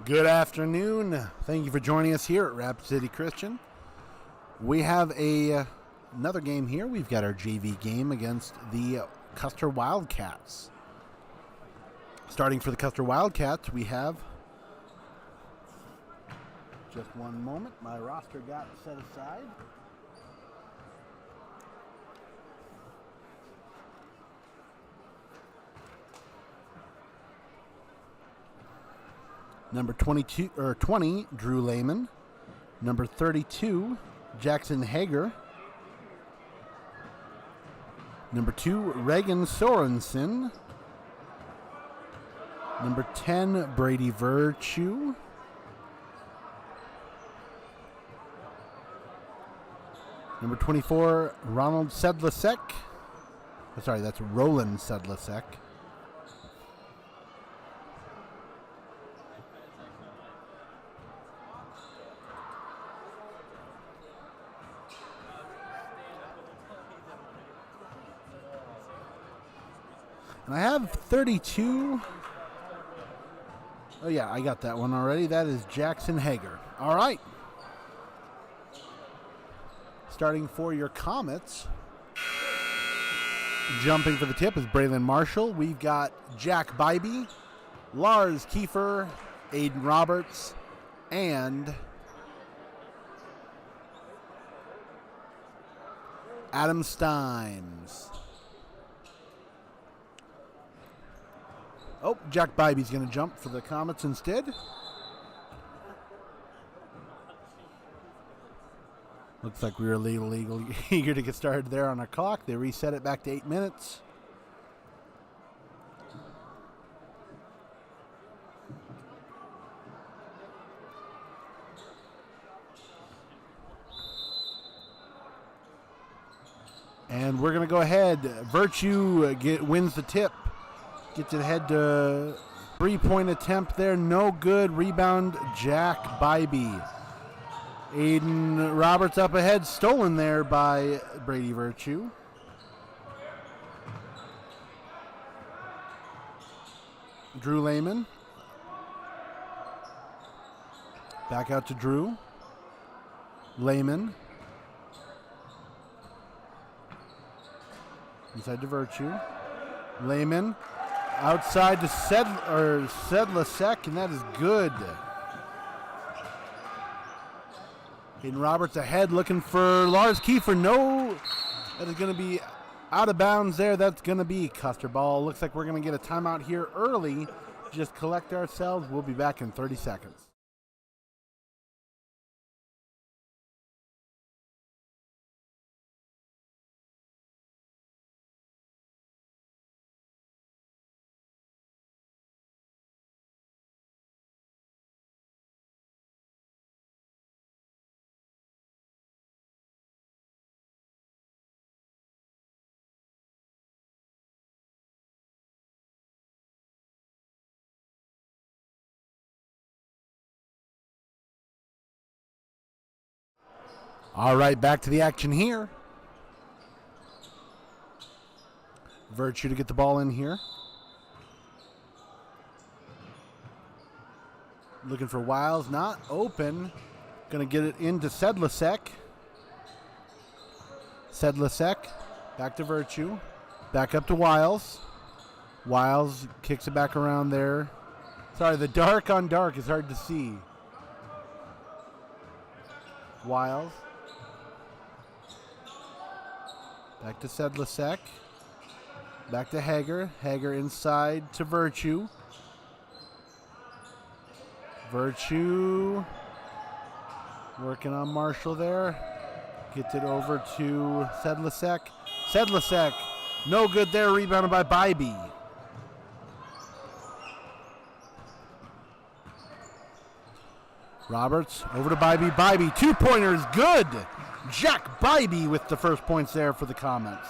Good afternoon. Thank you for joining us here at Rapid City Christian. We have another game here. We've got our JV game against the Custer Wildcats. Starting for the Custer Wildcats, we have, just one moment, my roster got set aside. Number 20, Drew Lehman. Number 32, Jackson Hager. Number 2, Reagan Sorensen. Number 10, Brady Virtue. Number 24, Ronald Sedlasek. Sorry, that's Roland Sedlasek. And I have 32. Oh, yeah, I got that one already. That is Jackson Hager. All right. Starting for your Comets. Jumping for the tip is Braylon Marshall. We've got Jack Bybee, Lars Kiefer, Aiden Roberts, and Adam Steins. Oh, Jack Bybee's going to jump for the Comets instead. Looks like we were legally eager to get started there on our clock. They reset it back to 8 minutes. And we're going to go ahead. Virtue wins the tip. Gets it ahead to 3-point attempt there. No good. Rebound, Jack Bybee. Aiden Roberts up ahead. Stolen there by Brady Virtue. Drew Lehman. Back out to Drew. Lehman. Inside to Virtue. Lehman. Outside to Sedlasek, and that is good. Aiden Roberts ahead looking for Lars Kiefer. No, that is going to be out of bounds there. That's going to be Custer ball. Looks like we're going to get a timeout here early. Just collect ourselves. We'll be back in 30 seconds. All right, back to the action here. Virtue to get the ball in here. Looking for Wiles, not open. Going to get it into Sedlasek. Sedlasek, back to Virtue. Back up to Wiles. Wiles kicks it back around there. Sorry, the dark on dark is hard to see. Wiles. Back to Sedlasek. Back to Hager. Hager inside to Virtue. Virtue working on Marshall there. Gets it over to Sedlasek. Sedlasek, no good there. Rebounded by Bybee. Roberts over to Bybee. Bybee, 2-pointers, good. Jack Bybee with the first points there for the Comets.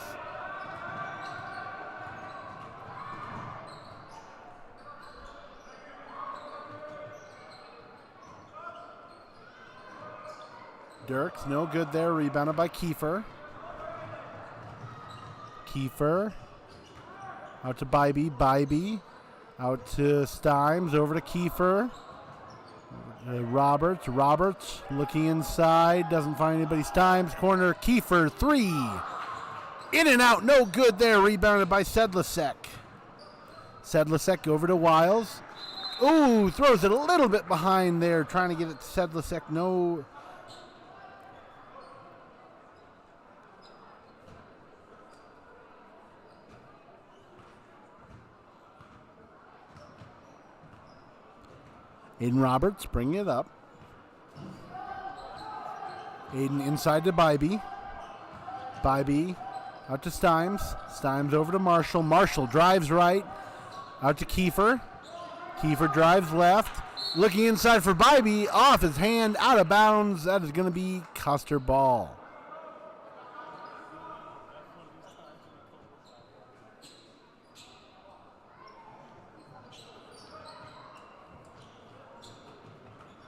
Dirks, no good there. Rebounded by Kiefer. Kiefer out to Bybee. Bybee out to Stimes. Over to Kiefer. Roberts looking inside, doesn't find anybody. Stimes, corner, Kiefer, 3. In and out, no good there, rebounded by Sedlicek. Sedlicek over to Wiles. Ooh, throws it a little bit behind there, trying to get it to Sedlicek. No. Aiden Roberts bringing it up. Aiden inside to Bybee. Bybee out to Stimes. Stimes over to Marshall. Marshall drives right. Out to Kiefer. Kiefer drives left. Looking inside for Bybee. Off his hand. Out of bounds. That is going to be Custer ball.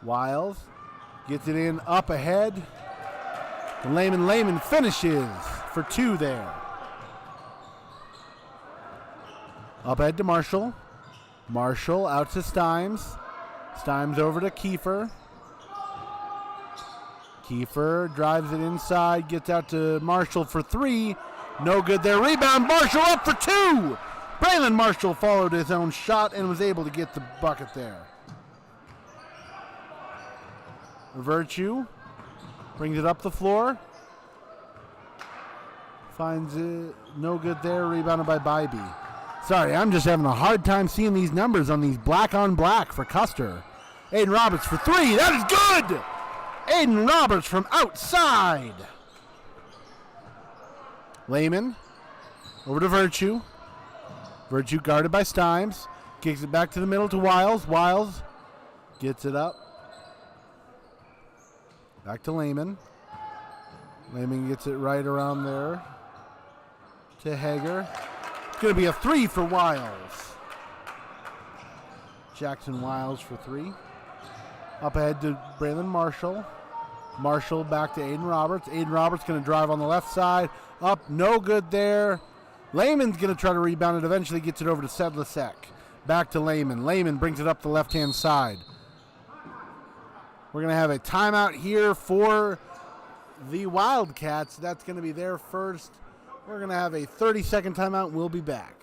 Wiles gets it in up ahead. Lehman finishes for 2 there. Up ahead to Marshall. Marshall out to Stimes. Stimes over to Kiefer. Kiefer drives it inside, gets out to Marshall for 3. No good there. Rebound, Marshall up for 2. Braylon Marshall followed his own shot and was able to get the bucket there. Virtue brings it up the floor. Finds it, no good there, rebounded by Bybee. Sorry, I'm just having a hard time seeing these numbers on these black on black for Custer. Aiden Roberts for 3, that is good! Aiden Roberts from outside. Lehman over to Virtue. Virtue guarded by Stimes. Kicks it back to the middle to Wiles. Wiles gets it up. Back to Lehman. Lehman gets it right around there to Hager. It's going to be a 3 for Wiles. Jackson Wiles for 3. Up ahead to Braylon Marshall. Marshall back to Aiden Roberts. Aiden Roberts going to drive on the left side. Up, no good there. Lehman's going to try to rebound it. Eventually gets it over to Sedlicek. Back to Lehman. Lehman brings it up the left-hand side. We're going to have a timeout here for the Wildcats. That's going to be their first. We're going to have a 30-second timeout, and we'll be back.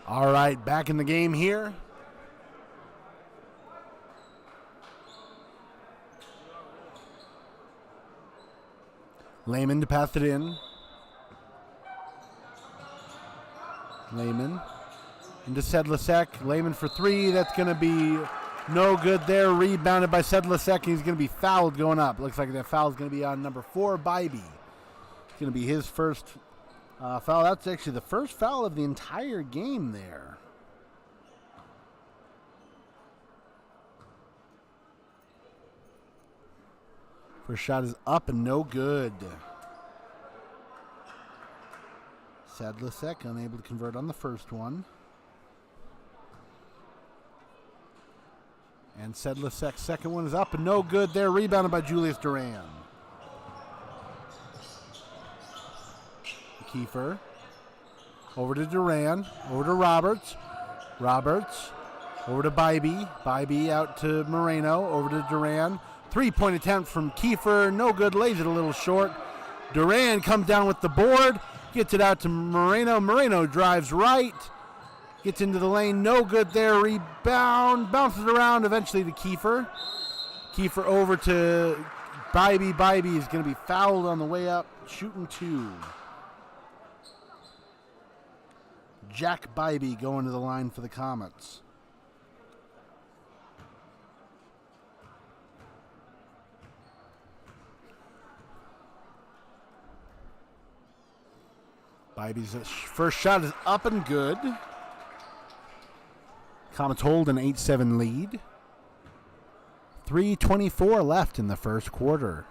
All right, back in the game here. Lehman to pass it in. Lehman into Sedlicek. Lehman for 3. That's going to be no good there. Rebounded by Sedlicek. He's going to be fouled going up. Looks like that foul is going to be on number 4, Bybee. It's going to be his first foul. That's actually the first foul of the entire game there. First shot is up and no good. Sedlicek unable to convert on the first one. And Sedlicek's second one is up and no good there. Rebounded by Julius Duran. Kiefer. Over to Duran. Over to Roberts. Roberts. Over to Bybee. Bybee out to Moreno. Over to Duran. 3-point attempt from Kiefer. No good. Lays it a little short. Duran comes down with the board. Gets it out to Moreno. Moreno drives right. Gets into the lane. No good there. Rebound. Bounces around eventually to Kiefer. Kiefer over to Bybee. Bybee is going to be fouled on the way up. Shooting 2. Jack Bybee going to the line for the Comets. Bybee's first shot is up and good. Comets hold an 8-7 lead. 3:24 left in the first quarter.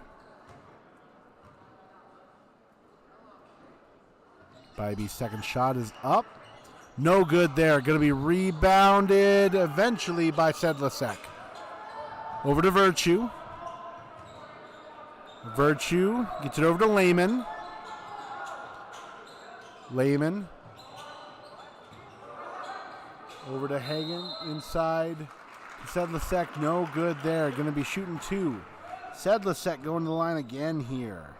Bybee's second shot is up. No good there. Going to be rebounded eventually by Sedlicek. Over to Virtue. Virtue gets it over to Lehman. Lehman. Over to Hagen inside. Sedlicek, no good there. Going to be shooting two. Sedlicek going to the line again here.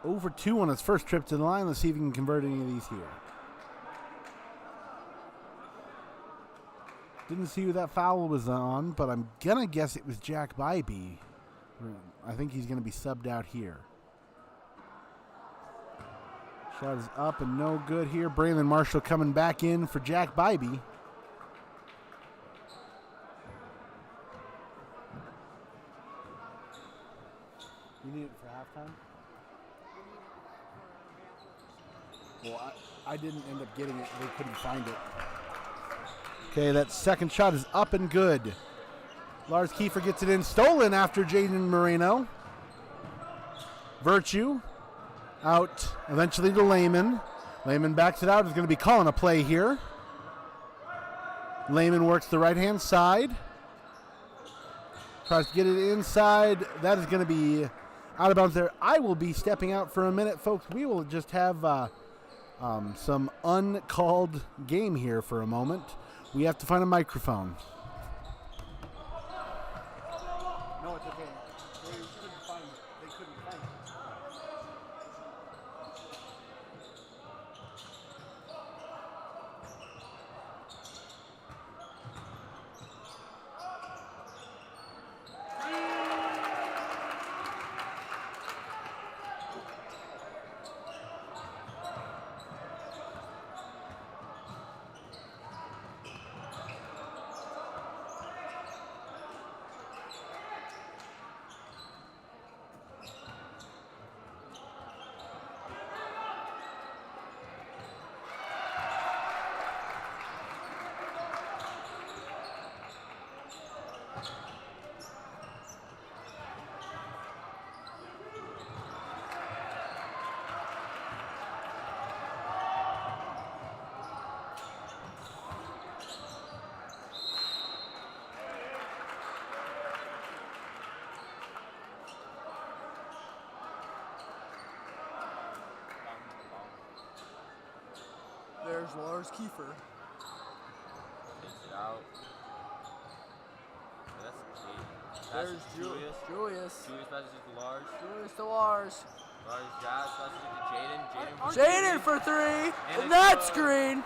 Over 2 on his first trip to the line. Let's see if he can convert any of these here. Didn't see who that foul was on, but I'm going to guess it was Jack Bybee. I think he's going to be subbed out here. Shot is up and no good here. Braylon Marshall coming back in for Jack Bybee. You need it for halftime? Well, I didn't end up getting it. They couldn't find it. Okay, that second shot is up and good. Lars Kiefer gets it in. Stolen after Jaden Moreno. Virtue. Out eventually to Lehman. Lehman backs it out. Is going to be calling a play here. Lehman works the right-hand side. Tries to get it inside. That is going to be out of bounds there. I will be stepping out for a minute, folks. We will just have some uncalled game here for a moment. We have to find a microphone. No, it's okay. They couldn't find it. They couldn't find it. There's Lars Kiefer. Takes it out. Oh, that's Jaden. There's Julius. Julius passes it to Lars. Julius to Lars. Lars Jazz passes it to Jaden. Jaden for three. And that screen.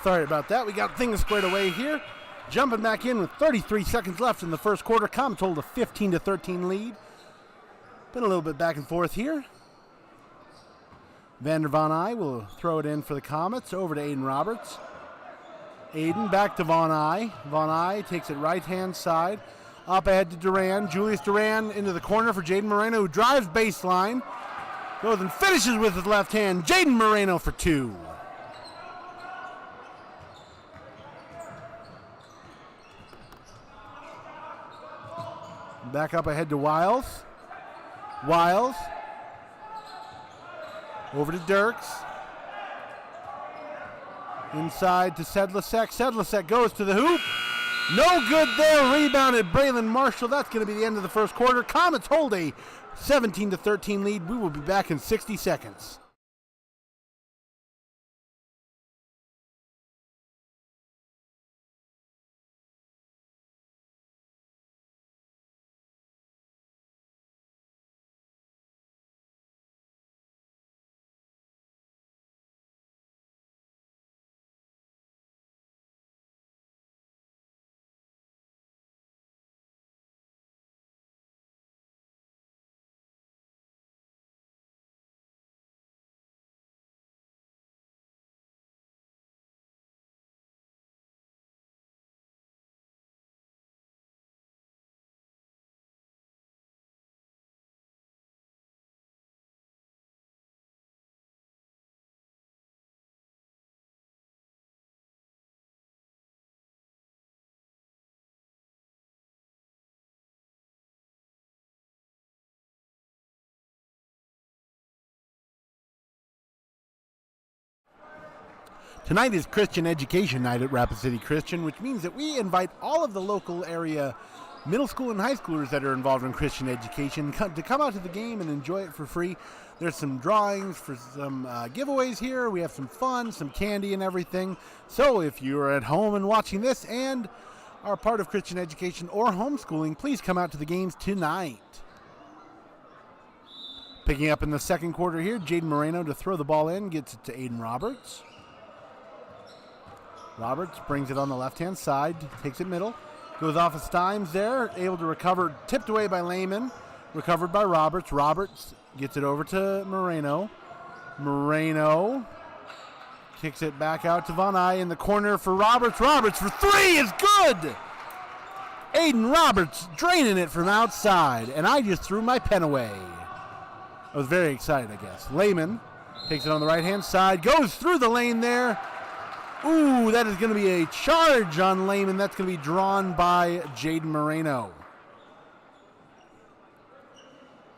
Sorry about that. We got things squared away here. Jumping back in with 33 seconds left in the first quarter. Comets hold a 15-13 lead. Been a little bit back and forth here. Vander Von Eye will throw it in for the Comets. Over to Aiden Roberts. Aiden back to Von Eye. Von Eye takes it right-hand side. Up ahead to Duran. Julius Duran into the corner for Jaden Moreno, who drives baseline. Goes and finishes with his left hand. Jaden Moreno for two. Back up ahead to Wiles. Wiles Over to Dirks. Inside to Sedlicek. Sedlicek goes to the hoop. No good there. Rebounded Braylon Marshall. That's going to be the end of the first quarter. Comets hold a 17-13 lead. We will be back in 60 seconds. Tonight is Christian Education Night at Rapid City Christian, which means that we invite all of the local area middle school and high schoolers that are involved in Christian education to come out to the game and enjoy it for free. There's some drawings for some giveaways here. We have some fun, some candy and everything. So if you're at home and watching this and are part of Christian education or homeschooling, please come out to the games tonight. Picking up in the second quarter here, Jaden Moreno to throw the ball in, gets it to Aiden Roberts. Roberts brings it on the left-hand side, takes it middle, goes off of Stimes there, able to recover, tipped away by Lehman, recovered by Roberts. Roberts gets it over to Moreno. Moreno kicks it back out to Von Eye in the corner for Roberts. Roberts for three is good! Aiden Roberts draining it from outside, and I just threw my pen away. I was very excited, I guess. Lehman takes it on the right-hand side, goes through the lane there. Ooh, that is going to be a charge on Lehman. That's going to be drawn by Jaden Moreno.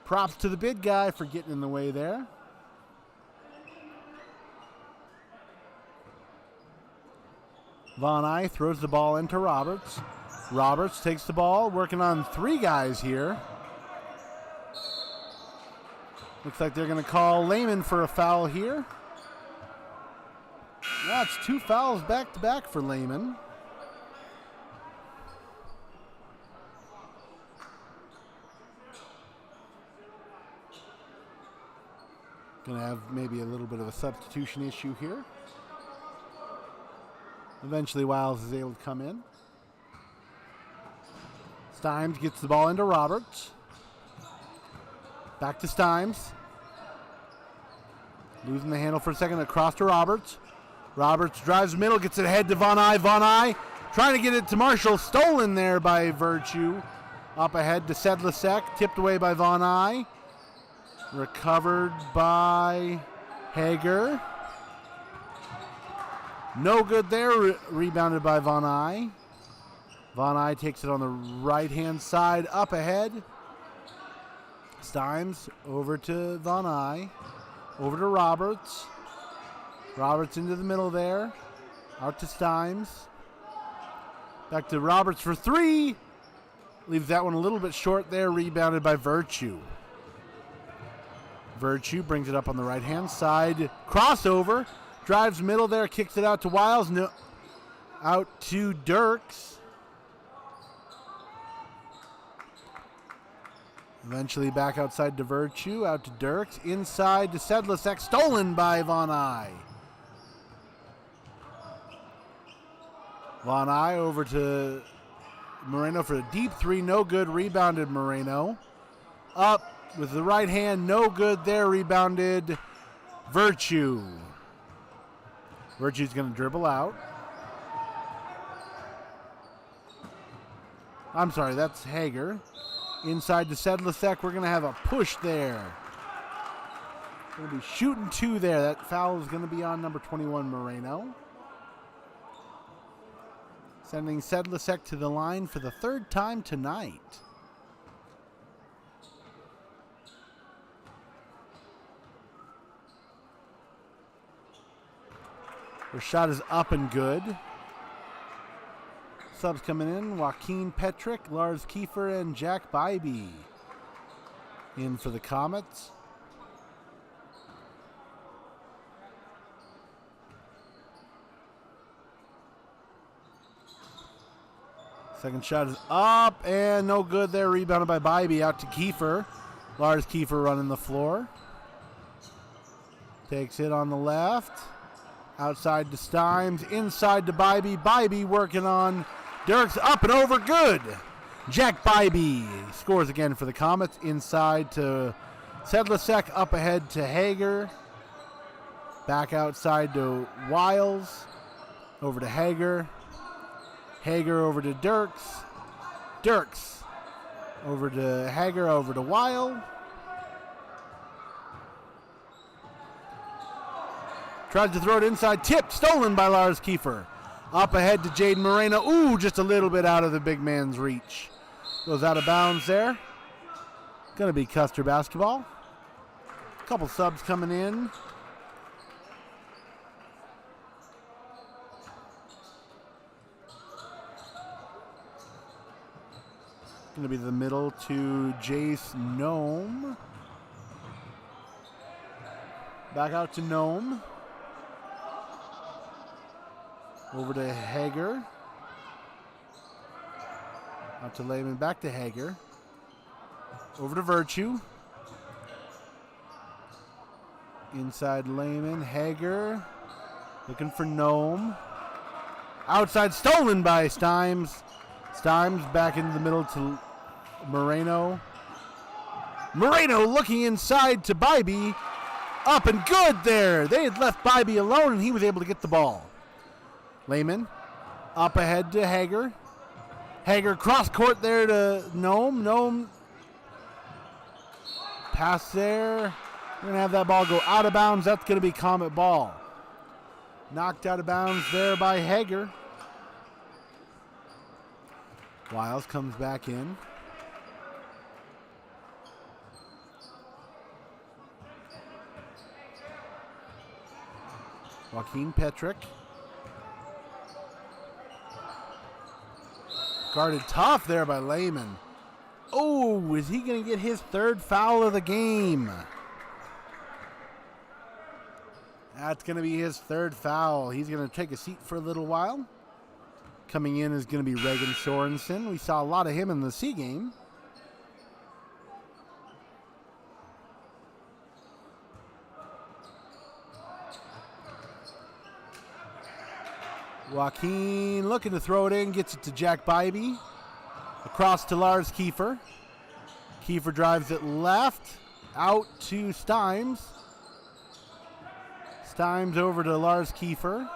Props to the big guy for getting in the way there. Von Eye throws the ball into Roberts. Roberts takes the ball, working on three guys here. Looks like they're going to call Lehman for a foul here. That's two fouls back-to-back for Lehman. Going to have maybe a little bit of a substitution issue here. Eventually, Wiles is able to come in. Stimes gets the ball into Roberts. Back to Stimes. Losing the handle for a second, across to Roberts. Roberts drives middle, gets it ahead to Von Eye. Von Eye trying to get it to Marshall. Stolen there by Virtue. Up ahead to Sedlicek. Tipped away by Von Eye. Recovered by Hager. No good there. Rebounded by Von Eye. Von Eye takes it on the right-hand side. Up ahead. Stimes over to Von Eye. Over to Roberts. Roberts into the middle there. Out to Stimes. Back to Roberts for three. Leaves that one a little bit short there. Rebounded by Virtue. Virtue brings it up on the right-hand side. Crossover. Drives middle there. Kicks it out to Wiles. No, out to Dirks. Eventually back outside to Virtue. Out to Dirks. Inside to Sedlicek. Stolen by Von Eye. Von Eye over to Moreno for a deep three. No good. Rebounded Moreno. Up with the right hand. No good there. Rebounded Virtue. Virtue's going to dribble out. I'm sorry, that's Hager. Inside to Sedlicek. We're going to have a push there. Going to be shooting two there. That foul is going to be on number 21, Moreno. Sending Sedlicek to the line for the third time tonight. Their shot is up and good. Subs coming in, Joaquin Petrick, Lars Kiefer, and Jack Bybee in for the Comets. Second shot is up and no good there. Rebounded by Bybee out to Kiefer. Lars Kiefer running the floor. Takes it on the left. Outside to Stimes. Inside to Bybee. Bybee working on Dirks. Up and over. Good. Jack Bybee scores again for the Comets. Inside to Sedlicek. Up ahead to Hager. Back outside to Wiles. Over to Hager. Hager over to Dirks. Dirks over to Hager, over to Weil. Tries to throw it inside. Tipped, stolen by Lars Kiefer. Up ahead to Jaden Moreno. Ooh, just a little bit out of the big man's reach. Goes out of bounds there. Going to be Custer basketball. A couple subs coming in. Going to be the middle to Jace Nome. Back out to Nome. Over to Hager. Out to Lehman. Back to Hager. Over to Virtue. Inside Lehman. Hager. Looking for Nome. Outside, stolen by Stimes. Stimes back into the middle to Moreno. Moreno looking inside to Bybee. Up and good there. They had left Bybee alone and he was able to get the ball. Lehman up ahead to Hager. Hager cross court there to Nome. Nome pass there. We're going to have that ball go out of bounds. That's going to be Comet ball. Knocked out of bounds there by Hager. Wiles comes back in. Joaquin Petrick. Guarded tough there by Lehman. Oh, is he going to get his third foul of the game? That's going to be his third foul. He's going to take a seat for a little while. Coming in is going to be Reagan Sorensen. We saw a lot of him in the C game. Joaquin looking to throw it in, gets it to Jack Bybee. Across to Lars Kiefer. Kiefer drives it left, out to Stimes. Stimes over to Lars Kiefer.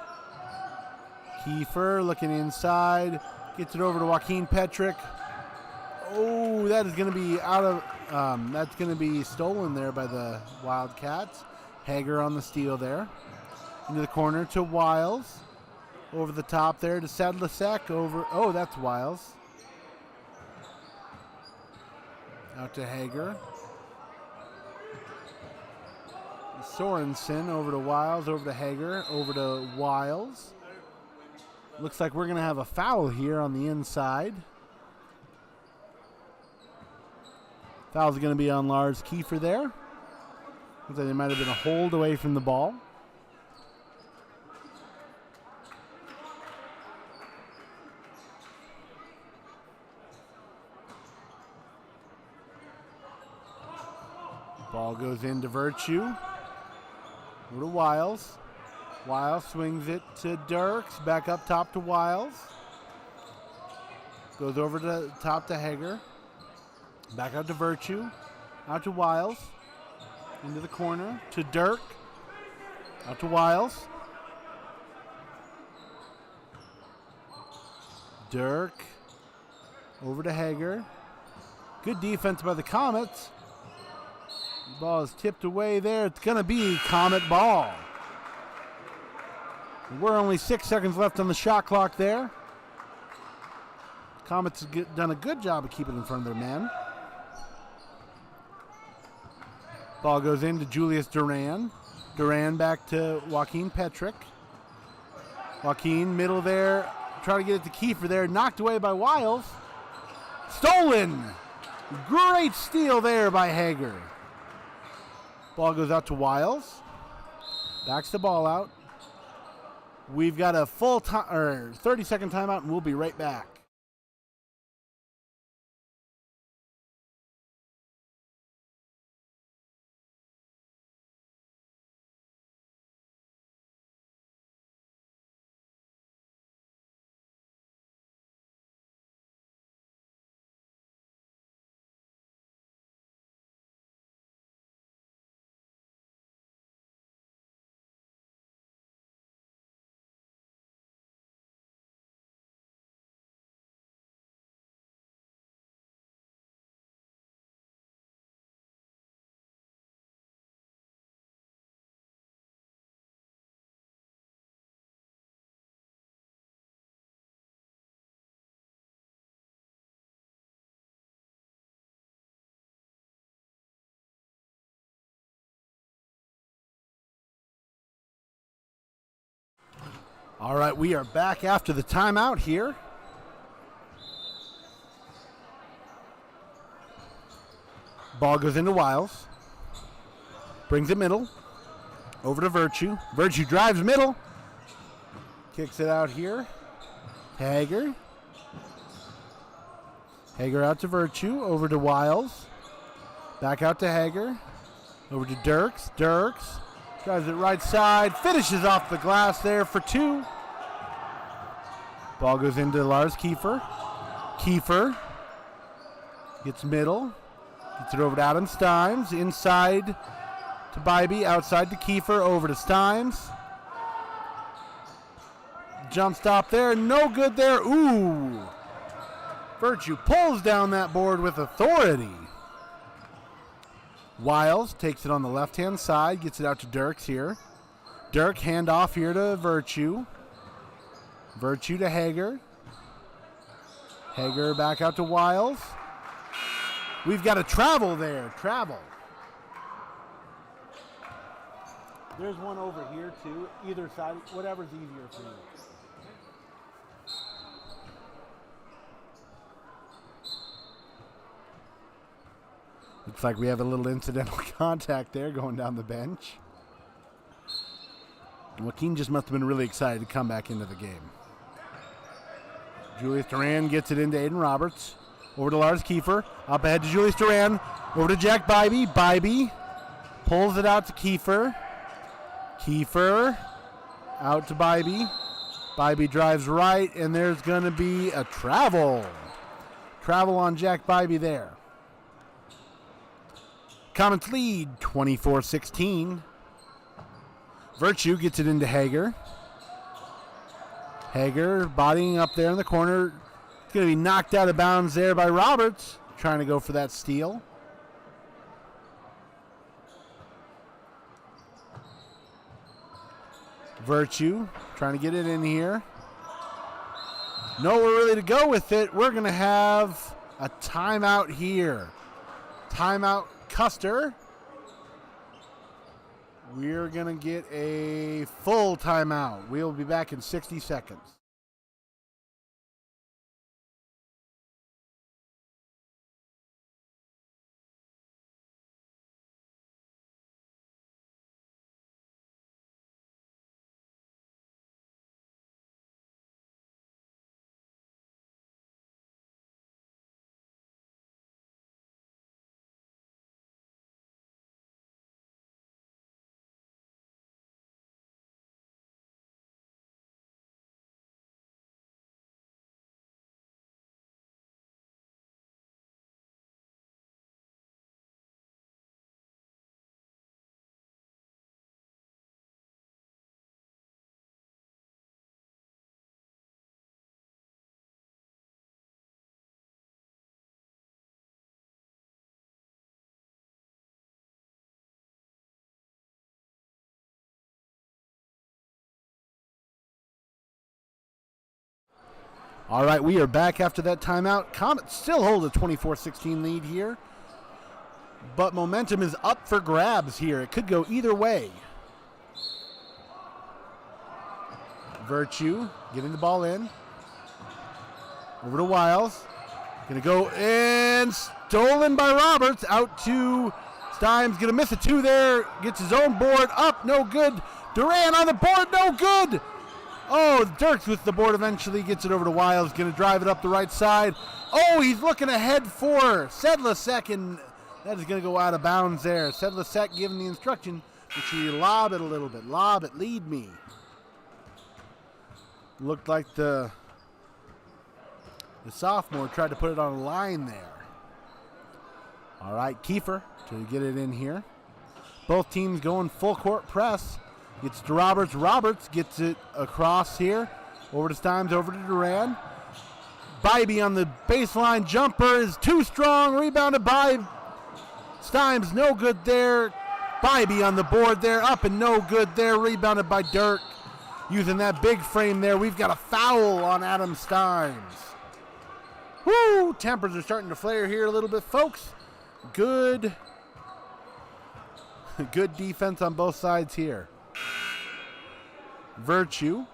Kiefer looking inside, gets it over to Joaquin Petrick. Oh, that is going to be out of, that's going to be stolen there by the Wildcats. Hager on the steal there. Into the corner to Wiles. Over the top there to Sedlicek. Over, oh, that's Wiles. Out to Hager. Sorensen over to Wiles, over to Hager, over to Wiles. Looks like we're going to have a foul here on the inside. Foul's going to be on Lars Kiefer there. Looks like there might have been a hold away from the ball. Ball goes into Virtue. Over to Wiles. Wiles swings it to Dirks. Back up top to Wiles. Goes over to top to Hager. Back out to Virtue. Out to Wiles. Into the corner to Dirk. Out to Wiles. Dirk. Over to Hager. Good defense by the Comets. The ball is tipped away there. It's going to be Comet ball. We're only 6 seconds left on the shot clock there. Comets have done a good job of keeping in front of their man. Ball goes into Julius Duran. Duran back to Joaquin Petrick. Joaquin, middle there. Trying to get it to Kiefer there. Knocked away by Wiles. Stolen. Great steal there by Hager. Ball goes out to Wiles. Backs the ball out. We've got a full time or 30-second timeout, and we'll be right back. All right, we are back after the timeout here. Ball goes into Wiles. Brings it middle. Over to Virtue. Virtue drives middle. Kicks it out here. Hager. Hager out to Virtue. Over to Wiles. Back out to Hager. Over to Dirks. Dirks. Drives it right side, finishes off the glass there for two. Ball goes into Lars Kiefer. Kiefer gets middle, gets it over to Adam Stimes, inside to Bybee, outside to Kiefer, over to Stimes. Jump stop there, no good there. Ooh! Virtue pulls down that board with authority. Wiles takes it on the left-hand side, gets it out to Dirks here. Dirk handoff here to Virtue. Virtue to Hager. Hager back out to Wiles. We've got a travel there, travel. There's one over here too, either side, whatever's easier for you. Looks like we have a little incidental contact there going down the bench. Joaquin just must have been really excited to come back into the game. Julius Duran gets it into Aiden Roberts. Over to Lars Kiefer. Up ahead to Julius Duran. Over to Jack Bybee. Bybee pulls it out to Kiefer. Kiefer out to Bybee. Bybee drives right, and there's going to be a travel. Travel on Jack Bybee there. Comets lead 24-16. Virtue gets it into Hager. Hager bodying up there in the corner. It's going to be knocked out of bounds there by Roberts, trying to go for that steal. Virtue trying to get it in here. Nowhere really to go with it. We're going to have a timeout here. Timeout Custer. We're going to get a full timeout. We'll be back in 60 seconds. All right, we are back after that timeout. Comets still hold a 24-16 lead here, but momentum is up for grabs here. It could go either way. Virtue getting the ball in. Over to Wiles. Gonna go and stolen by Roberts. Out to Stimes. Gonna miss a 2 there. Gets his own board up. No good. Duran on the board. No good. Oh, Dirks with the board eventually gets it over to Wiles. Gonna drive it up the right side. Oh, he's looking ahead for Sedlasek, and that is gonna go out of bounds there. Sedlasek giving the instruction. Make sure you lob it a little bit. Lob it. Lead me. Looked like the sophomore tried to put it on a line there. All right, Kiefer to get it in here. Both teams going full court press. Gets to Roberts. Roberts gets it across here. Over to Stimes, over to Duran. Bybee on the baseline jumper is too strong. Rebounded by Stimes. No good there. Bybee on the board there. Up and no good there. Rebounded by Dirk. Using that big frame there. We've got a foul on Adam Stimes. Woo! Tempers are starting to flare here a little bit, folks. Good defense on both sides here. Virtue.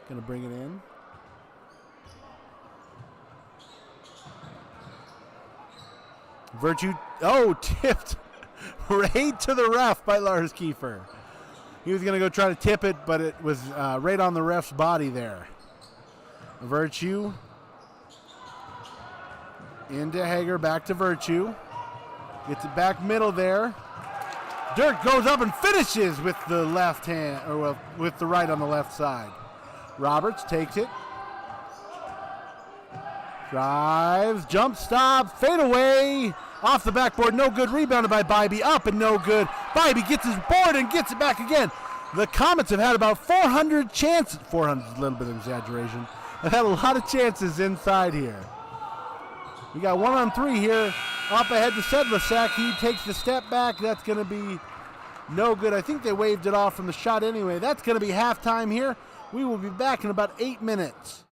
Gonna bring it in. Virtue, tipped right to the ref by Lars Kiefer. He was gonna go try to tip it, but it was right on the ref's body there. Virtue. Into Hager, back to Virtue. Gets it back middle there. Dirk goes up and finishes with the left hand, or well, with the right on the left side. Roberts takes it. Drives, jump stop, fade away. Off the backboard, no good. Rebounded by Bybee, up and no good. Bybee gets his board and gets it back again. The Comets have had about 400 chances. 400 is a little bit of exaggeration. They've had a lot of chances inside here. We got 1-on-3 here. Up ahead to Sedlasek. He takes the step back. That's going to be no good. I think they waved it off from the shot anyway. That's going to be halftime here. We will be back in about 8 minutes.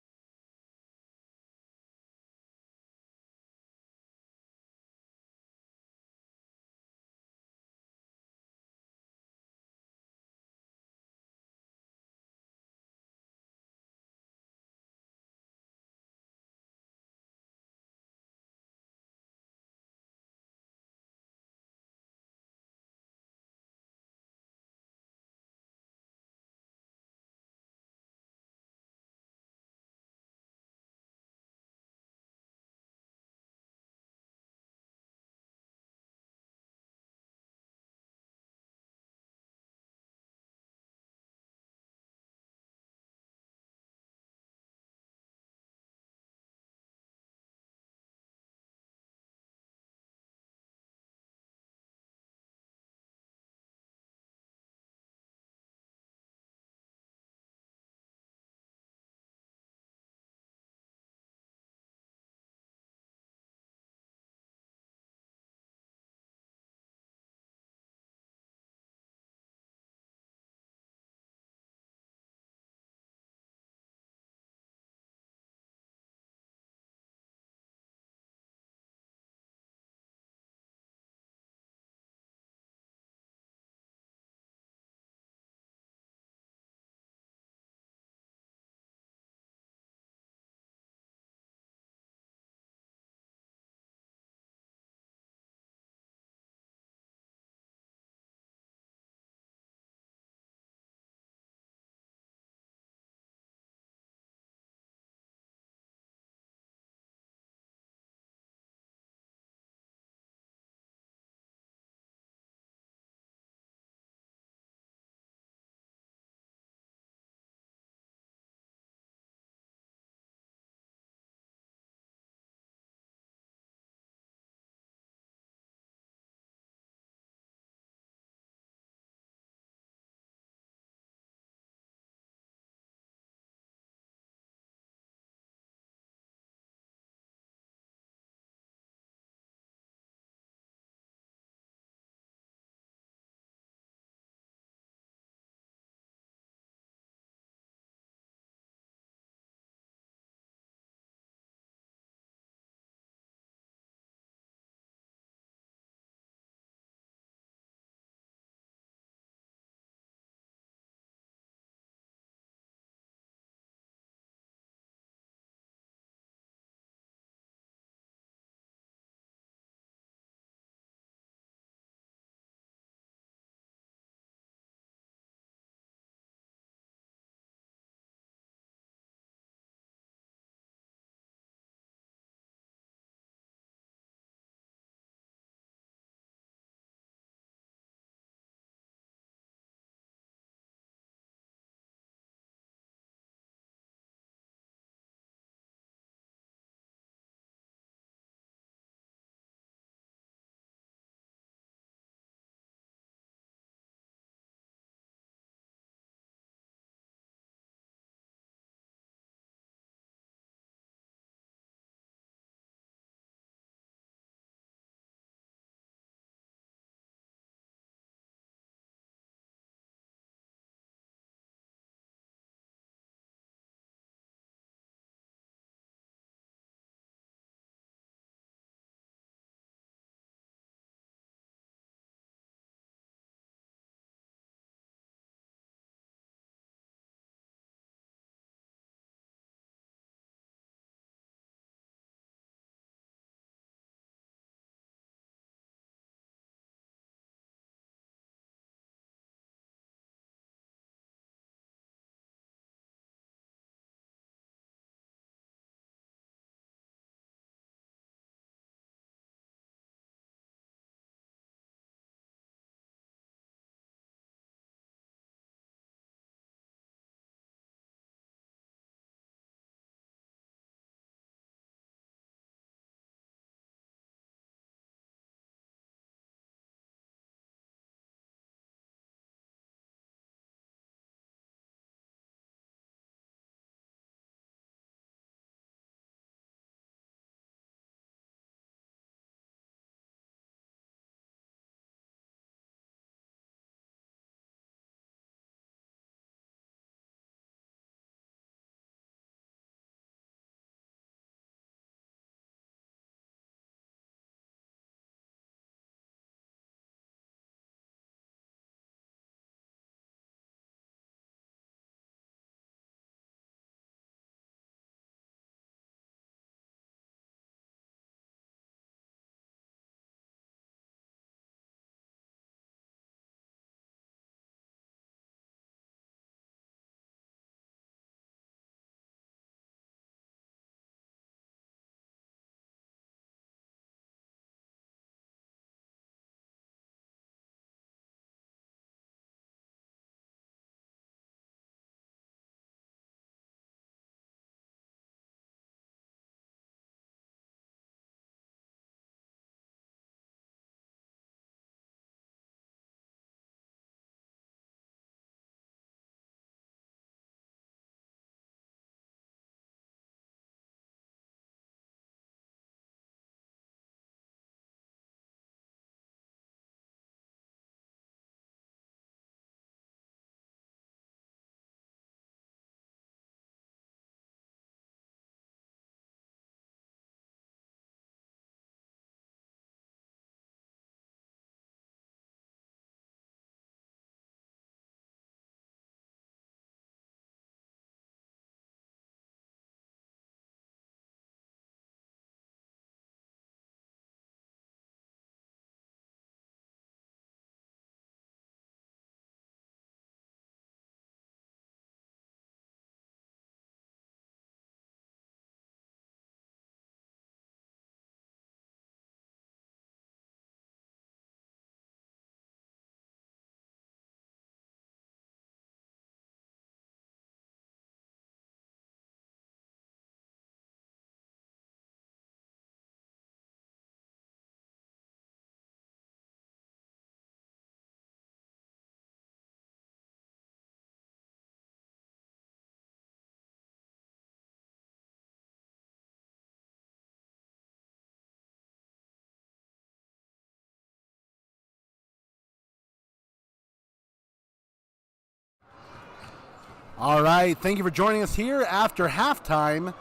All right, thank you for joining us here after halftime.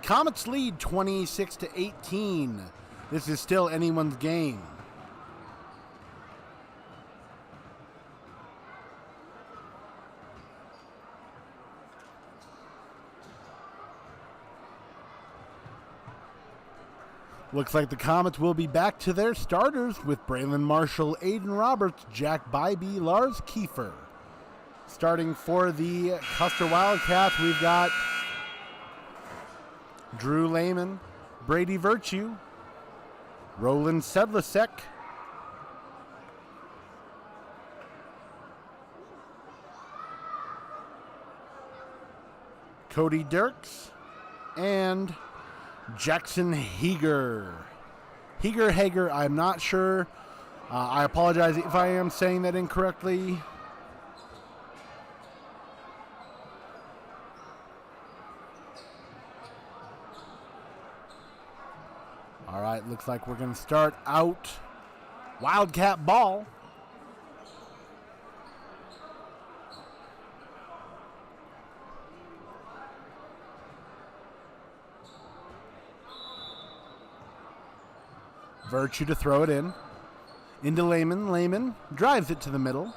Comets lead 26-18. This is still anyone's game. Looks like the Comets will be back to their starters with Braylon Marshall, Aiden Roberts, Jack Bybee, Lars Kiefer. Starting for the Custer Wildcats, we've got Drew Lehman, Brady Virtue, Roland Sedlicek, Cody Dirks, and Jackson Heger. Hager, I'm not sure. I apologize if I am saying that incorrectly. All right, looks like we're going to start out Wildcat ball. Virtue to throw it in. Into Lehman. Lehman drives it to the middle.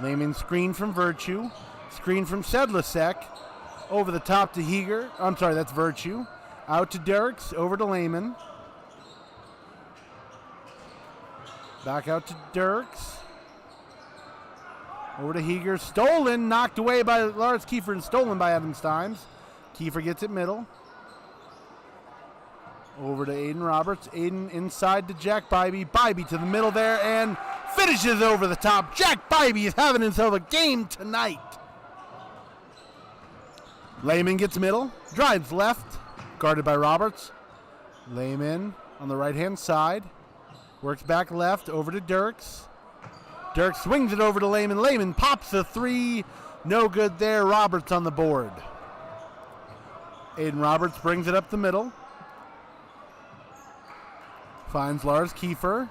Lehman screen from Virtue. Screen from Sedlicek. Over the top to Heger. I'm sorry, that's Virtue. Out to Dirks. Over to Lehman. Back out to Dirks. Over to Heger. Stolen. Knocked away by Lars Kiefer and stolen by Evan Stimes. Kiefer gets it middle. Over to Aiden Roberts. Aiden inside to Jack Bybee. Bybee to the middle there and finishes over the top. Jack Bybee is having himself a game tonight. Lehman gets middle. Drives left. Guarded by Roberts. Lehman on the right-hand side. Works back left. Over to Dirks. Dirks swings it over to Lehman. Lehman pops a three. No good there. Roberts on the board. Aiden Roberts brings it up the middle. Finds Lars Kiefer.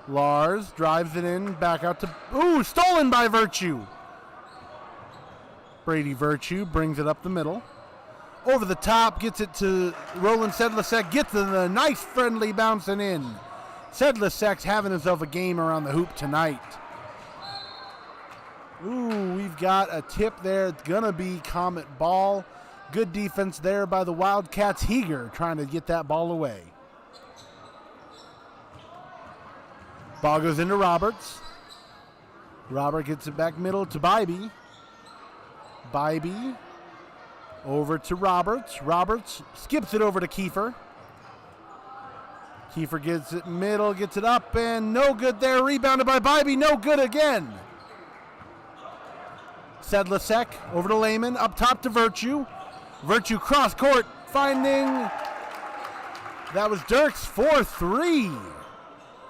Lars drives it in, back out to... Ooh, stolen by Virtue. Brady Virtue brings it up the middle. Over the top, gets it to Roland Sedlicek. Gets the nice friendly bouncing in. Sedlicek's having himself a game around the hoop tonight. Ooh, we've got a tip there. It's going to be Comet ball. Good defense there by the Wildcats. Heger trying to get that ball away. Ball goes into Roberts. Robert gets it back middle to Bybee. Bybee over to Roberts. Roberts skips it over to Kiefer. Kiefer gets it middle, gets it up, and no good there. Rebounded by Bybee, no good again. Sedlicek over to Lehman, up top to Virtue. Virtue cross court, finding, that was Dirks for three.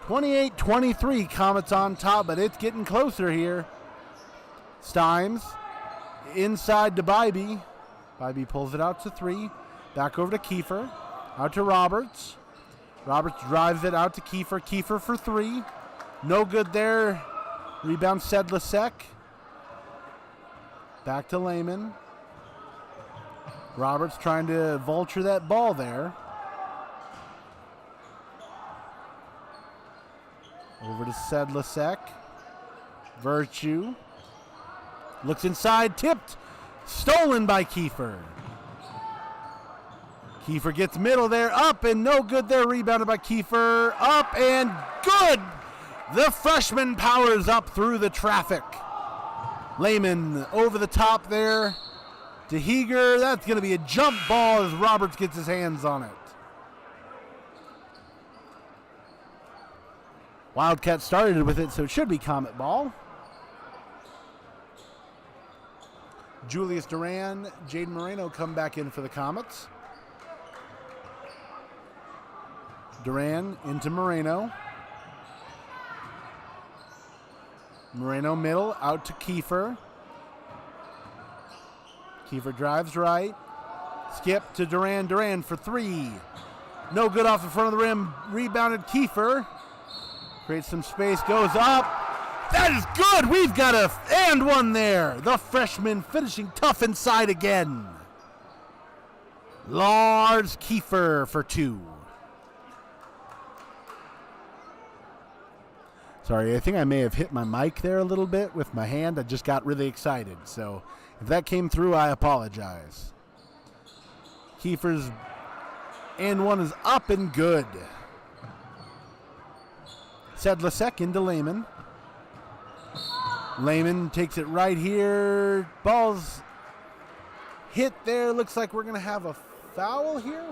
28-23, Comets on top, but it's getting closer here. Stimes inside to Bybee. Bybee pulls it out to three. Back over to Kiefer. Out to Roberts. Roberts drives it out to Kiefer. Kiefer for three. No good there. Rebound Sedlicek. Back to Lehman. Roberts trying to vulture that ball there. Over to Sedlicek. Virtue. Looks inside, tipped. Stolen by Kiefer. Kiefer gets middle there, up and no good there. Rebounded by Kiefer, up and good. The freshman powers up through the traffic. Lehman over the top there to Heger. That's going to be a jump ball as Roberts gets his hands on it. Wildcat started with it, so it should be Comet ball. Julius Duran, Jaden Moreno come back in for the Comets. Duran into Moreno. Moreno middle, out to Kiefer. Kiefer drives right. Skip to Duran. Duran for three. No good off the front of the rim. Rebounded Kiefer. Creates some space, goes up. That is good. We've got a and one there. The freshman finishing tough inside again. Lars Kiefer for 2. Sorry, I think I may have hit my mic there a little bit with my hand. I just got really excited. So if that came through, I apologize. Kiefer's and one is up and good. Sedlasek into Lehman. Lehman takes it right here. Ball's hit there. Looks like we're going to have a foul here.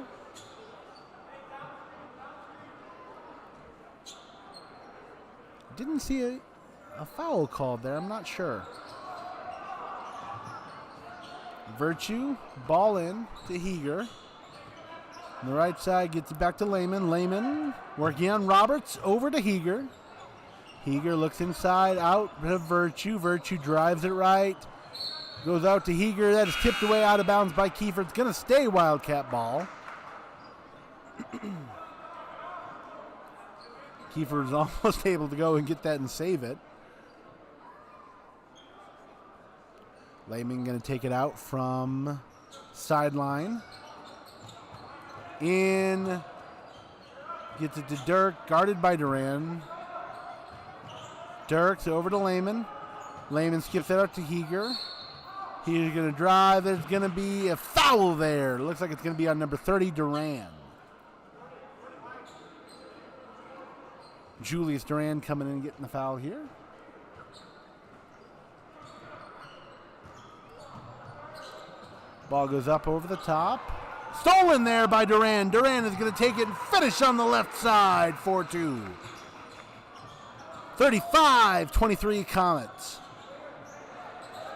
Didn't see a foul called there. I'm not sure. Virtue, ball in to Heger. On the right side, gets it back to Lehman. Lehman working on Roberts, over to Heger. Heger looks inside, out to Virtue. Virtue drives it right. Goes out to Heger. That is tipped away out of bounds by Kiefer. It's going to stay Wildcat ball. Kiefer is almost able to go and get that and save it. Lehman going to take it out from sideline. In. Gets it to Dirk. Guarded by Duran. Dirk's over to Lehman. Lehman skips it out to Heger. He's going to drive. There's going to be a foul there. Looks like it's going to be on number 30, Duran. Julius Duran coming in and getting the foul here. Ball goes up over the top. Stolen there by Duran. Duran is going to take it and finish on the left side, 4-2. 35-23 Comets.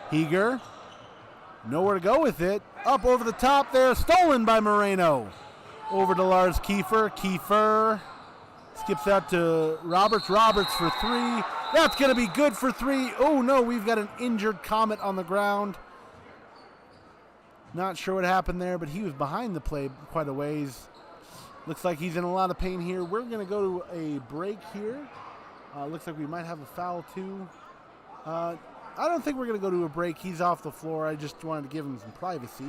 Heger, nowhere to go with it. Up over the top there, stolen by Moreno. Over to Lars Kiefer. Kiefer skips out to Roberts. Roberts for 3. That's going to be good for 3. Oh, no, we've got an injured Comet on the ground. Not sure what happened there, but he was behind the play quite a ways. Looks like he's in a lot of pain here. We're going to go to a break here. Looks like we might have a foul, too. I don't think we're going to go to a break. He's off the floor. I just wanted to give him some privacy.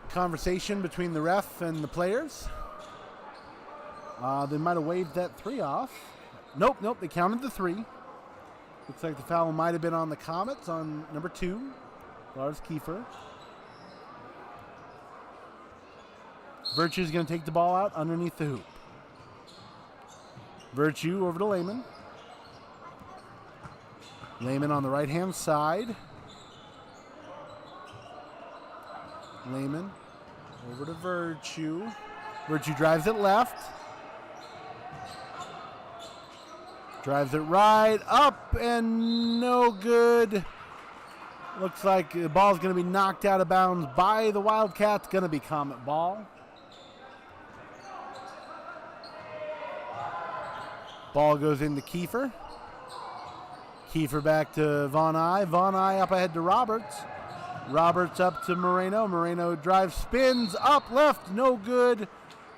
Conversation between the ref and the players. They might have waved that 3 off. Nope, they counted the 3. Looks like the foul might have been on the Comets on number 2, Lars Kiefer. Virtue's going to take the ball out underneath the hoop. Virtue over to Lehman. Lehman on the right-hand side. Lehman over to Virtue. Virtue drives it left. Drives it right, up and no good. Looks like the ball's going to be knocked out of bounds by the Wildcats. Going to be Comet ball. Ball goes into Kiefer. Kiefer back to Von Eye. Von Eye up ahead to Roberts. Roberts up to Moreno. Moreno drives, spins, up, left, no good.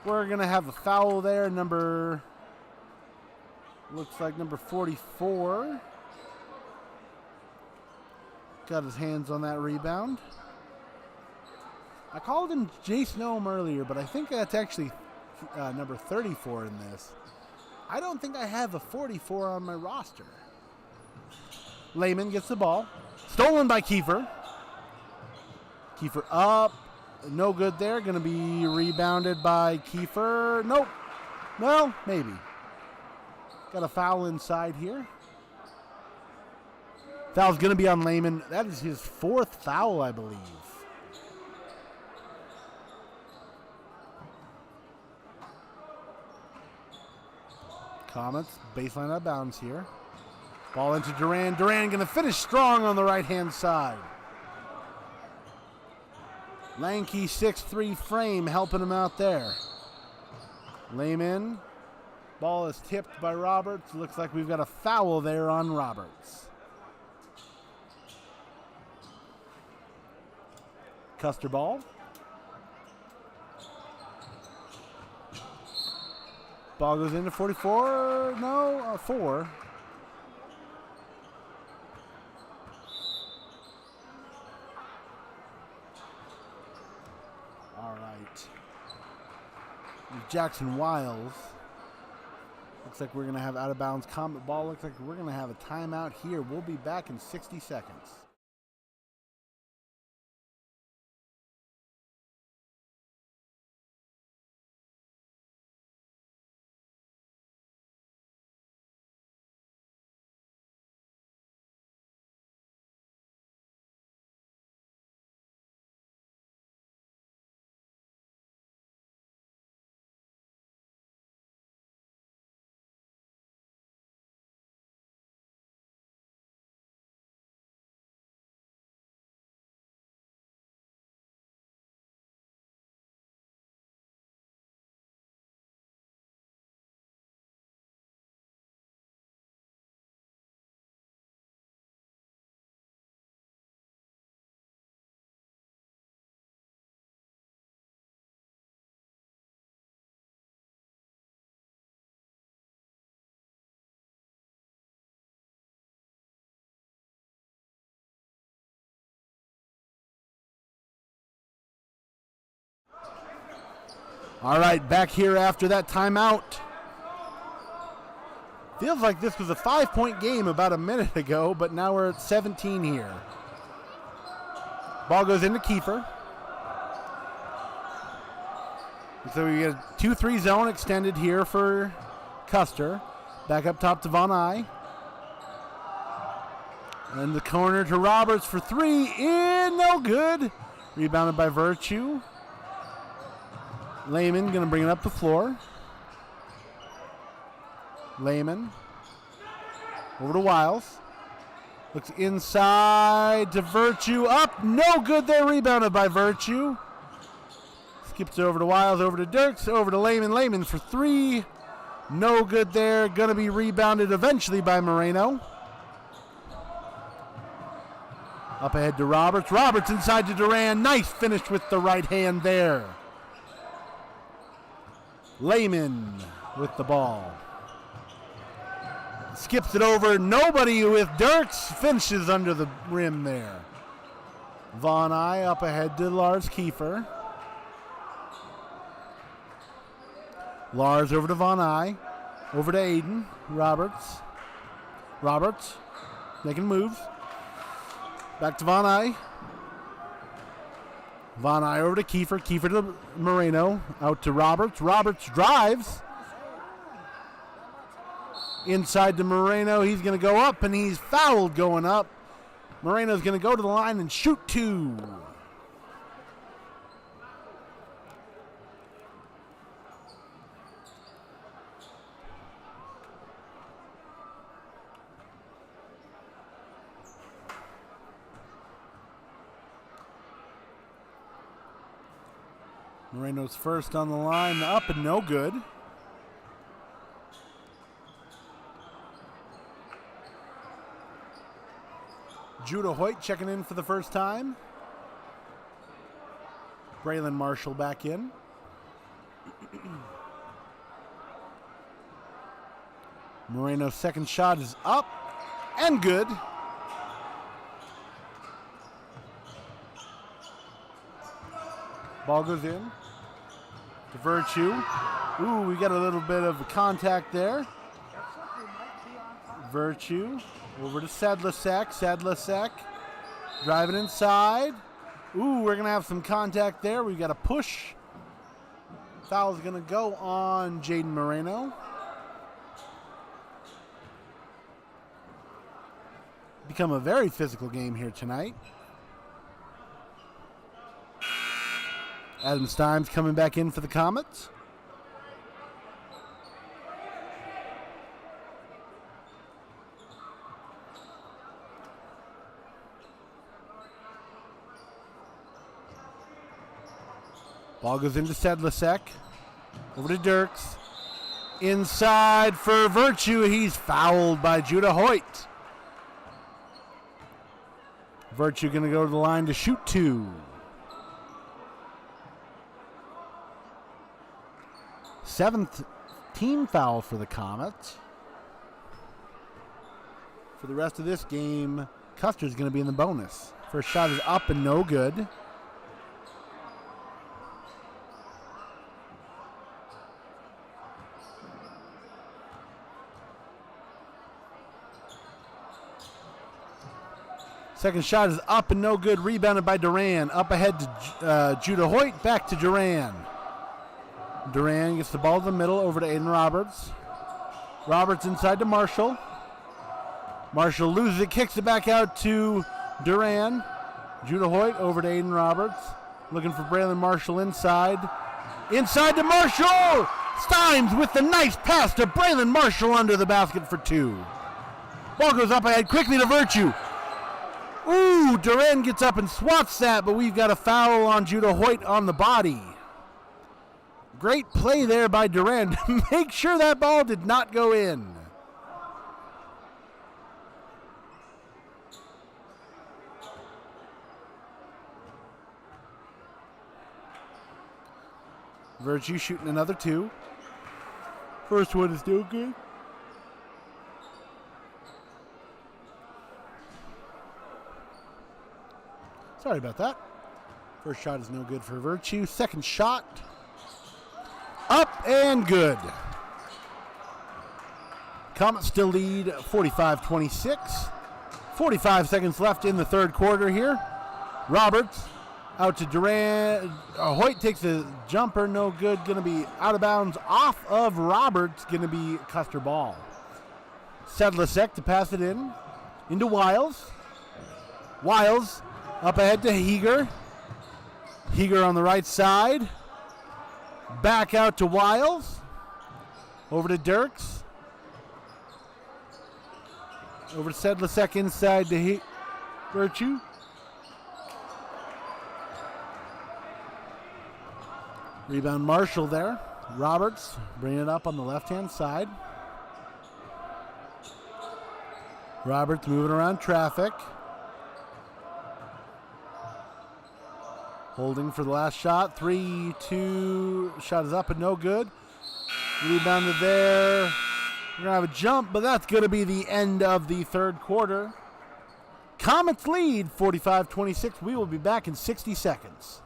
We're going to have a foul there. Looks like number 44. Got his hands on that rebound. I called him Jason Ohm earlier, but I think that's actually number 34 in this. I don't think I have a 44 on my roster. Lehman gets the ball. Stolen by Kiefer. Kiefer up. No good there. Going to be rebounded by Kiefer. Nope. Well, maybe. Got a foul inside here. Foul's going to be on Lehman. That is his 4th foul, I believe. Comets, baseline out of bounds here. Ball into Duran. Duran going to finish strong on the right-hand side. Lanky 6'3" frame helping him out there. Lehman. Ball is tipped by Roberts. Looks like we've got a foul there on Roberts. Custer ball. Ball goes into 44. No, 4. All right. Jackson Wiles. Looks like we're going to have out of bounds Comet ball. Looks like we're going to have a timeout here. We'll be back in 60 seconds. All right, back here after that timeout. Feels like this was a 5-point game about a minute ago, but now we're at 17 here. Ball goes into Kiefer. So we get a 2-3 zone extended here for Custer. Back up top to Von Eye. And the corner to Roberts for 3. In, no good. Rebounded by Virtue. Lehman going to bring it up the floor. Lehman. Over to Wiles. Looks inside to Virtue. Up. No good there. Rebounded by Virtue. Skips over to Wiles. Over to Dirks. Over to Lehman. Lehman for 3. No good there. Going to be rebounded eventually by Moreno. Up ahead to Roberts. Roberts inside to Duran. Nice finish with the right hand there. Lehman with the ball. Skips it over. Nobody with Dirks. Finishes under the rim there. Von Eye up ahead to Lars Kiefer. Lars over to Von Eye. Over to Aiden. Roberts. Roberts making moves. Back to Von Eye. Von Eye over to Kiefer. Kiefer to Moreno. Out to Roberts. Roberts drives. Inside to Moreno. He's going to go up, and he's fouled going up. Moreno's going to go to the line and shoot 2. Moreno's first on the line, up and no good. Judah Hoyt checking in for the first time. Braylon Marshall back in. Moreno's second shot is up and good. Ball goes in to Virtue. Ooh, we got a little bit of contact there. Virtue over to Sedlasek. Sedlasek driving inside. Ooh, we're going to have some contact there. We've got a push. Foul's going to go on Jaden Moreno. Become a very physical game here tonight. Adam Stimes coming back in for the Comets. Ball goes into Sedlasek. Over to Dirks. Inside for Virtue. He's fouled by Judah Hoyt. Virtue going to go to the line to shoot 2. Seventh team foul for the Comets. For the rest of this game, Custer's going to be in the bonus. First shot is up and no good. Second shot is up and no good. Rebounded by Duran. Up ahead to Judah Hoyt. Back to Duran. Duran gets the ball to the middle. Over to Aiden Roberts. Roberts inside to Marshall. Marshall loses it. Kicks it back out to Duran. Judah Hoyt over to Aiden Roberts. Looking for Braylon Marshall inside. Inside to Marshall! Steins with the nice pass to Braylon Marshall under the basket for 2. Ball goes up ahead quickly to Virtue. Ooh, Duran gets up and swats that, but we've got a foul on Judah Hoyt on the body. Great play there by Duran to make sure that ball did not go in. Virtue shooting another 2. First one is no good. Sorry about that. First shot is no good for Virtue. Second shot, up and good. Comets still lead 45-26. 45 seconds left in the third quarter here. Roberts out to Duran. Hoyt takes a jumper, no good. Going to be out of bounds off of Roberts. Going to be Custer ball. Sedlicek to pass it into Wiles. Wiles up ahead to Heger. Heger on the right side. Back out to Wiles. Over to Dirks. Over to Sedlicek inside to Virtue. Rebound Marshall there. Roberts bringing it up on the left-hand side. Roberts moving around traffic. Holding for the last shot. 3-2. Shot is up and no good. Rebounded there. We're going to have a jump, but that's going to be the end of the third quarter. Comets lead 45-26. We will be back in 60 seconds.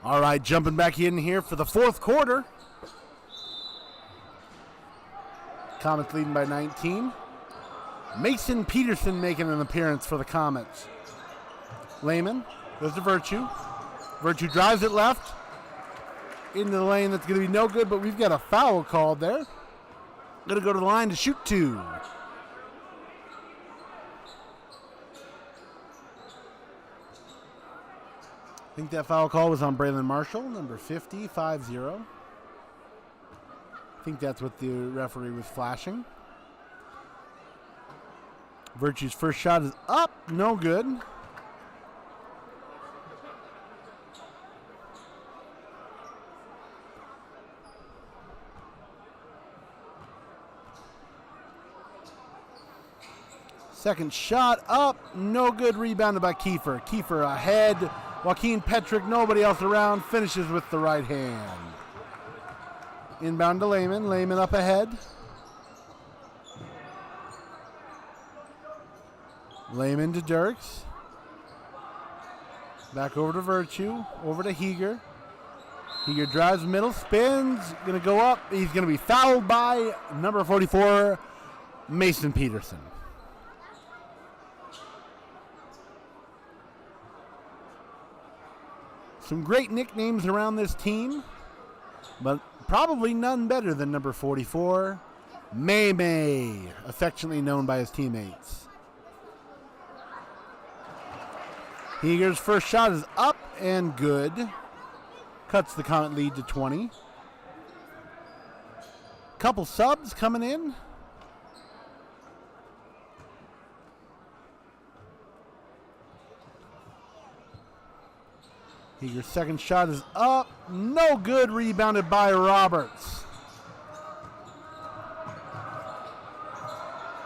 All right, jumping back in here for the fourth quarter. Comets leading by 19. Mason Peterson making an appearance for the Comets. Lehman goes to Virtue. Virtue drives it left into the lane. That's going to be no good, but we've got a foul called there. Going to go to the line to shoot 2. I think that foul call was on Braylon Marshall, number 50, 5-0. I think that's what the referee was flashing. Virtue's first shot is up, no good. Second shot up, no good, rebounded by Kiefer. Kiefer ahead, Joaquin Petrick, nobody else around, finishes with the right hand. Inbound to Lehman, Lehman up ahead. Lehman to Dirks. Back over to Virtue, over to Heger. Heger drives middle, spins, gonna go up. He's gonna be fouled by number 44, Mason Peterson. Some great nicknames around this team, but probably none better than number 44, May May, affectionately known by his teammates. Heger's first shot is up and good. Cuts the Comet lead to 20. Couple subs coming in. Heger's second shot is up. No good. Rebounded by Roberts.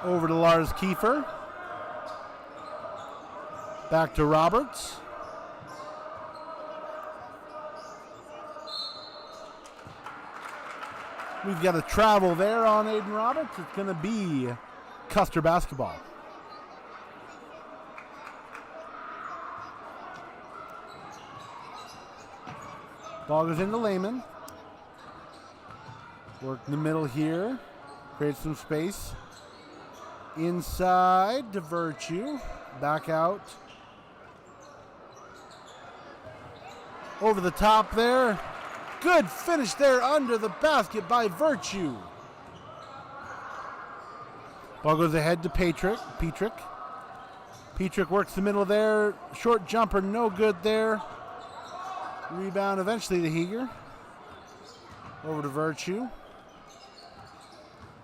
Over to Lars Kiefer. Back to Roberts. We've got a travel there on Aiden Roberts. It's going to be Custer basketball. Ball goes into Lehman. Work in the middle here. Create some space. Inside to Virtue. Back out. Over the top there. Good finish there under the basket by Virtue. Ball goes ahead to Petrick. Petrick works the middle there. Short jumper, no good there. Rebound eventually to Heger. Over to Virtue.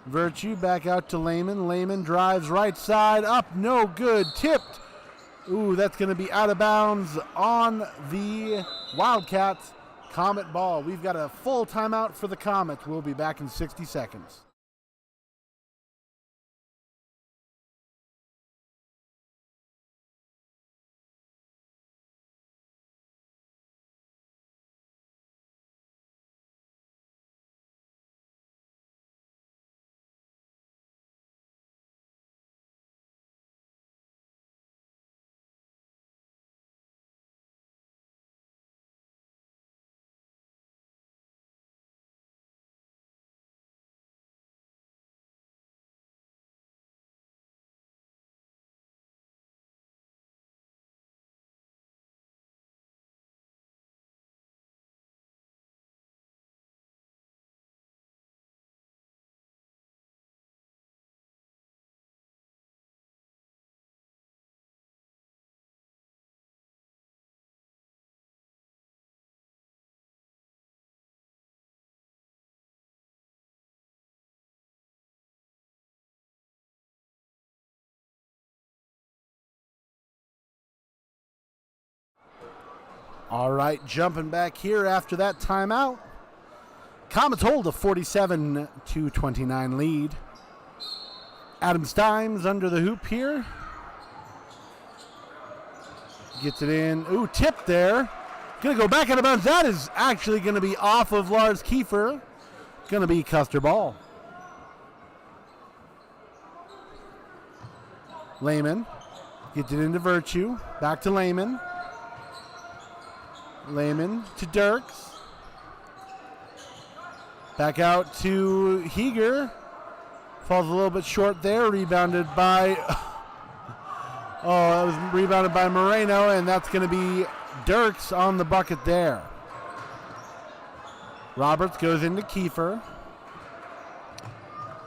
Virtue back out to Lehman. Lehman drives right side up, no good. Tipped. Ooh, that's going to be out of bounds on the Wildcats. Comet ball. We've got a full timeout for the Comets. We'll be back in 60 seconds. All right, jumping back here after that timeout. Comets hold a 47-29 lead. Adam Stimes under the hoop here. Gets it in. Ooh, tip there. Going to go back out of bounds. That is actually going to be off of Lars Kiefer. Going to be Custer ball. Lehman gets it into Virtue. Back to Lehman. Lehman to Dirks. Back out to Heger. Falls a little bit short there. Rebounded by... Oh, that was rebounded by Moreno, and that's going to be Dirks on the bucket there. Roberts goes into Kiefer.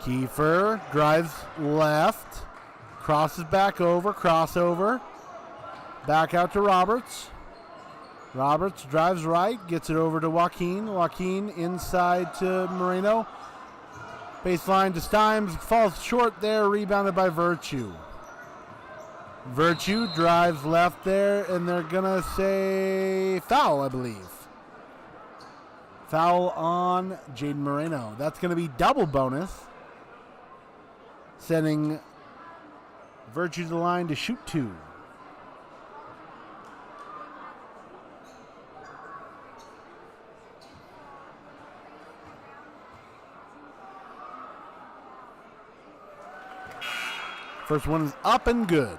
Kiefer drives left. Crosses back over. Crossover. Back out to Roberts. Roberts drives right, gets it over to Joaquin. Joaquin inside to Moreno. Baseline to Stimes, falls short there, rebounded by Virtue. Virtue drives left there, and they're going to say foul, I believe. Foul on Jaden Moreno. That's going to be double bonus, sending Virtue to the line to shoot 2. First one is up and good.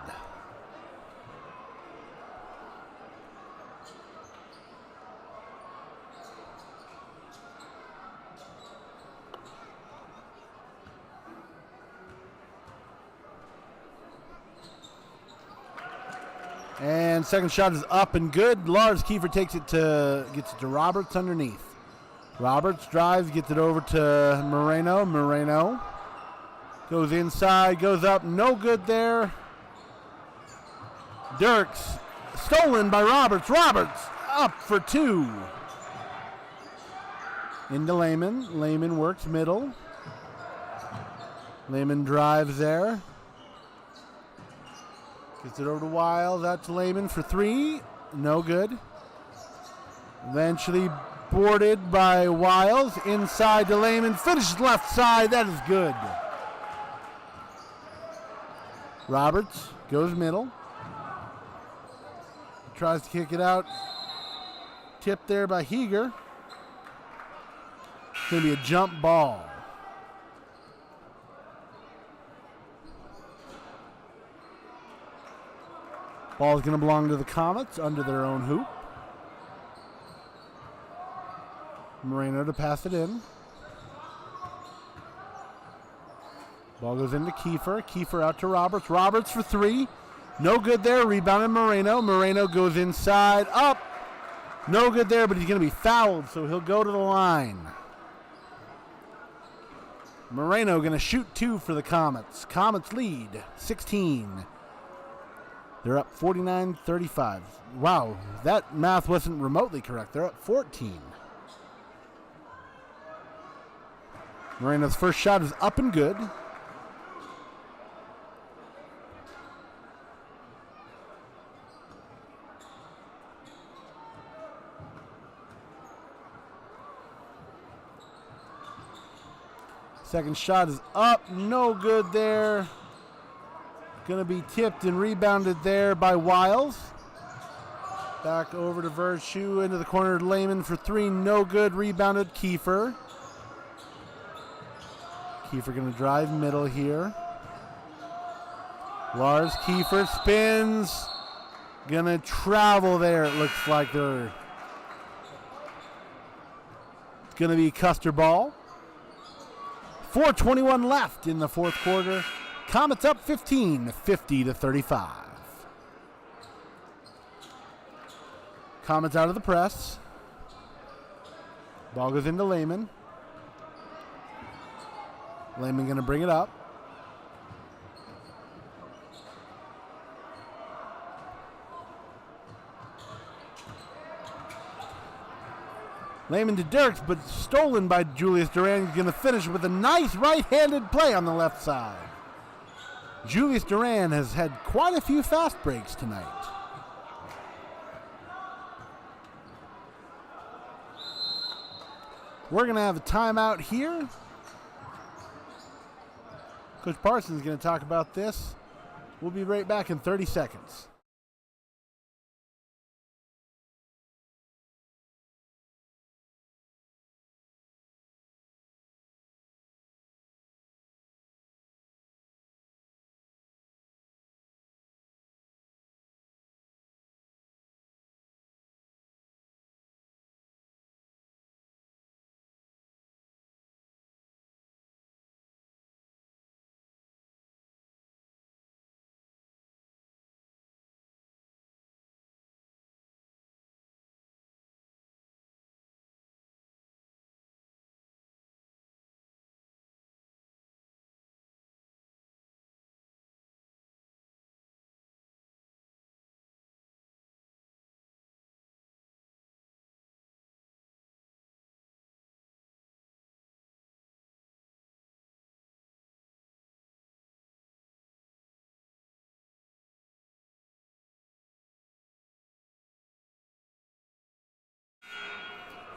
And second shot is up and good. Lars Kiefer gets it to Roberts underneath. Roberts drives, gets it over to Moreno. Moreno goes inside, goes up, no good there. Dirks stolen by Roberts. Roberts up for 2. Into Lehman. Lehman works middle. Lehman drives there. Gets it over to Wiles. Out to Lehman for 3. No good. Eventually boarded by Wiles. Inside to Lehman. Finishes left side. That is good. Roberts goes middle. Tries to kick it out. Tipped there by Heger. It's going to be a jump ball. Ball's going to belong to the Comets under their own hoop. Moreno to pass it in. Ball goes into Kiefer. Kiefer out to Roberts. Roberts for 3. No good there. Rebounded Moreno. Moreno goes inside. Up. No good there, but he's going to be fouled, so he'll go to the line. Moreno going to shoot 2 for the Comets. Comets lead 16. They're up 49-35. Wow, that math wasn't remotely correct. They're up 14. Moreno's first shot is up and good. Second shot is up, no good there. Going to be tipped and rebounded there by Wiles. Back over to Virtue into the corner. Lehman for 3, no good. Rebounded Kiefer. Kiefer going to drive middle here. Lars Kiefer spins. Going to travel there. It looks like they're. It's going to be Custer ball. 4:21 left in the fourth quarter. Comets up 15, 50-35. Comets out of the press. Ball goes into Lehman. Lehman going to bring it up. Lehman to Dirks, but stolen by Julius Duran. He's going to finish with a nice right-handed play on the left side. Julius Duran has had quite a few fast breaks tonight. We're going to have a timeout here. Coach Parsons is going to talk about this. We'll be right back in 30 seconds.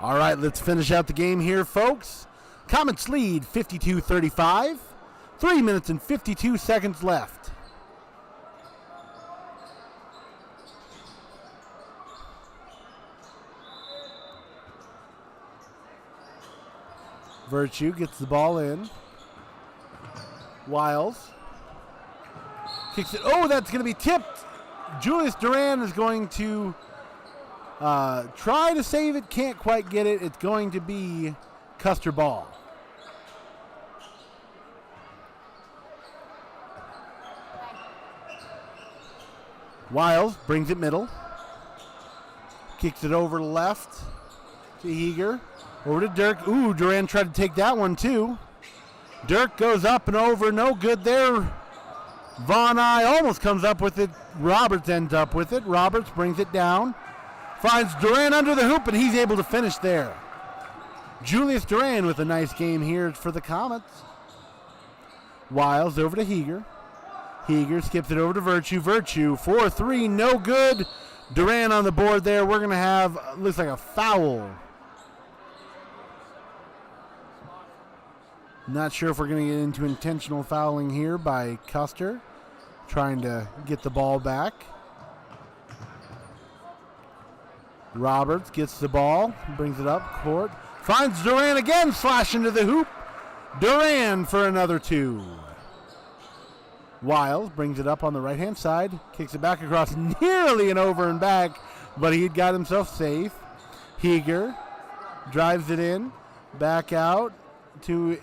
All right, let's finish out the game here, folks. Comets lead 52-35. 3 minutes and 52 seconds left. Virtue gets the ball in. Wiles kicks it. Oh, that's going to be tipped. Julius Duran is going to try to save it. Can't quite get it. It's going to be Custer ball. Wiles brings it middle. Kicks it over to left to Eager. Over to Dirk. Ooh, Duran tried to take that one too. Dirk goes up and over. No good there. Von I almost comes up with it. Roberts ends up with it. Roberts brings it down. Finds Duran under the hoop, and he's able to finish there. Julius Duran with a nice game here for the Comets. Wiles over to Heger. Heger skips it over to Virtue. Virtue, 4-3, no good. Duran on the board there. We're going to have, looks like a foul. Not sure if we're going to get into intentional fouling here by Custer, trying to get the ball back. Roberts gets the ball, brings it up court, finds Duran again, slash into the hoop. Duran for another two. Wiles brings it up on the right-hand side, kicks it back across, nearly an over and back, but he got himself safe. Heger drives it in, back out to,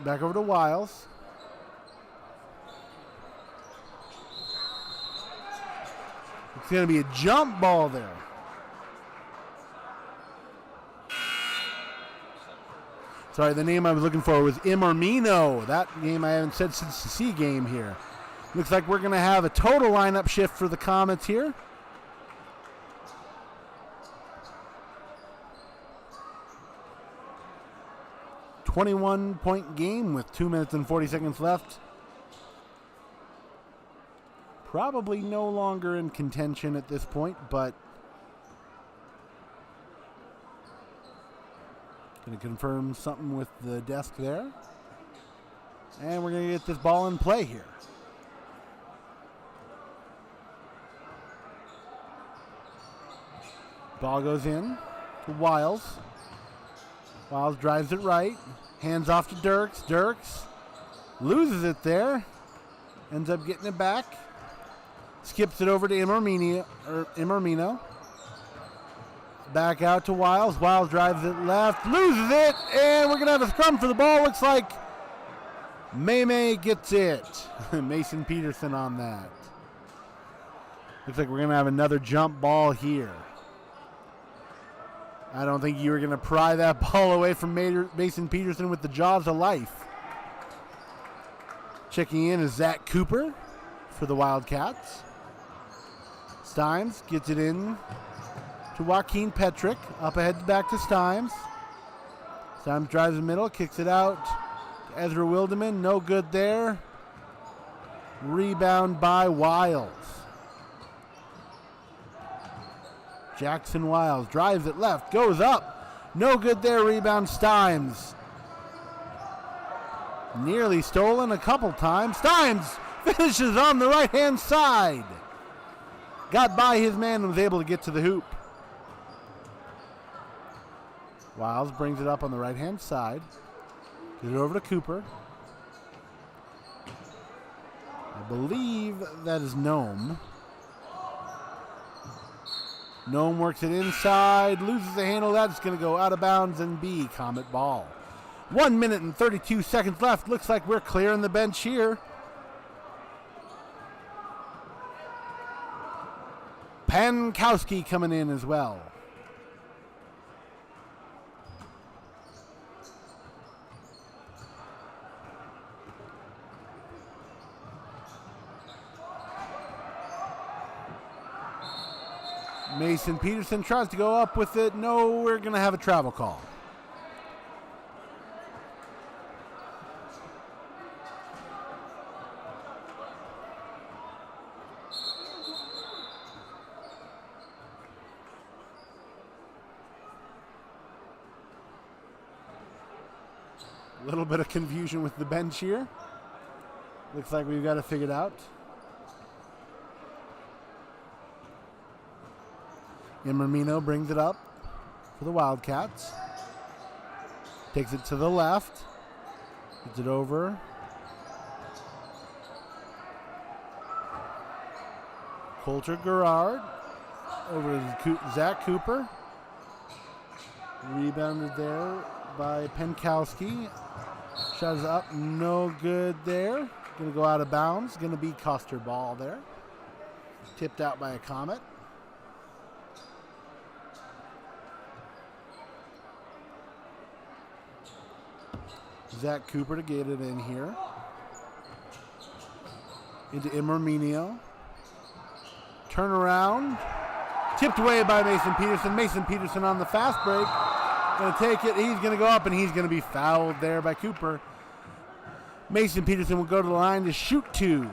back over to Wiles. It's going to be a jump ball there. Sorry, the name I was looking for was Imermino. That name I haven't said since the C game here. Looks like we're going to have a total lineup shift for the Comets here. .21 game with 2 minutes and 40 seconds left. Probably no longer in contention at this point, but going to confirm something with the desk there. And we're going to get this ball in play here. Ball goes in to Wiles. Wiles drives it right. Hands off to Dirks. Dirks loses it there. Ends up getting it back. Skips it over to Imermino. Back out to Wiles. Wiles drives it left. Loses it. And we're going to have a scrum for the ball. Looks like May gets it. Mason Peterson on that. Looks like we're going to have another jump ball here. I don't think you were going to pry that ball away from Mason Peterson with the jaws of life. Checking in is Zach Cooper for the Wildcats. Stimes gets it in to Joaquin Petrick. Up ahead back to Stimes. Stimes drives the middle, kicks it out to Ezra Wildeman. No good there. Rebound by Wiles. Jackson Wiles drives it left, goes up. No good there, rebound Stimes. Nearly stolen a couple times. Stimes finishes on the right-hand side. Got by his man and was able to get to the hoop. Wiles brings it up on the right-hand side. Get it over to Cooper. I believe that is Nome. Nome works it inside, loses the handle. That's going to go out of bounds and be Comet ball. 1 minute and 32 seconds left. Looks like we're clearing the bench here. Pankowski coming in as well. Mason Peterson tries to go up with it. No, we're going to have a travel call. A little bit of confusion with the bench here. Looks like we've got it figured out. Imermino brings it up for the Wildcats. Takes it to the left. Gets it over. Coulter Gerard. Over to Zach Cooper. Rebounded there by Penkowski. Shot is up, no good there. Going to go out of bounds. Going to be Custer ball there. Tipped out by a Comet. Zach Cooper to get it in here. Into Imermino. Turn around. Tipped away by Mason Peterson. Mason Peterson on the fast break. Going to take it. He's going to go up, and he's going to be fouled there by Cooper. Mason Peterson will go to the line to shoot two.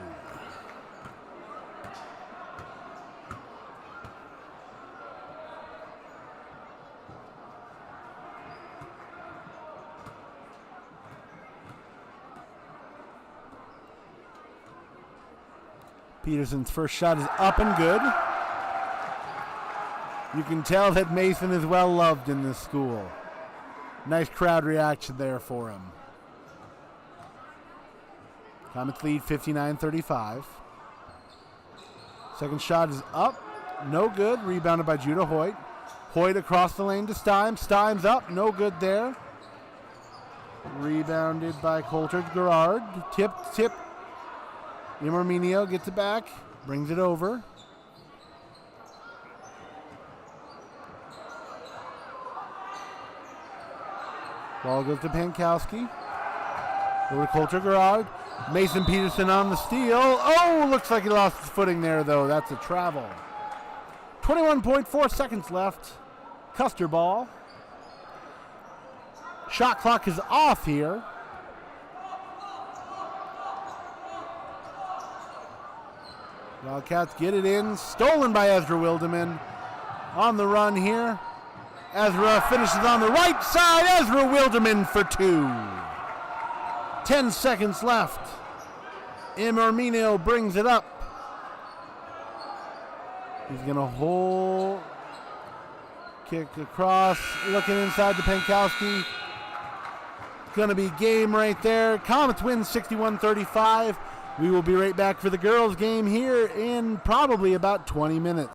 Peterson's first shot is up and good. You can tell that Mason is well loved in this school. Nice crowd reaction there for him. Comets lead 59-35. Second shot is up. No good. Rebounded by Judah Hoyt. Hoyt across the lane to Stimes. Stimes up. No good there. Rebounded by Coulter Gerard. Tip. Imermino gets it back. Brings it over. Ball goes to Penkowski. Over to Coulter Gerard. Mason Peterson on the steal. Oh, looks like he lost his footing there, though. That's a travel. 21.4 seconds left. Custer ball. Shot clock is off here. Wildcats get it in. Stolen by Ezra Wilderman. On the run here. Ezra finishes on the right side. Ezra Wilderman for two. 10 seconds left. Imermino brings it up. He's going to hold. Kick across. Looking inside to Penkowski. Going to be game right there. Comets win 61-35. We will be right back for the girls game here in probably about 20 minutes.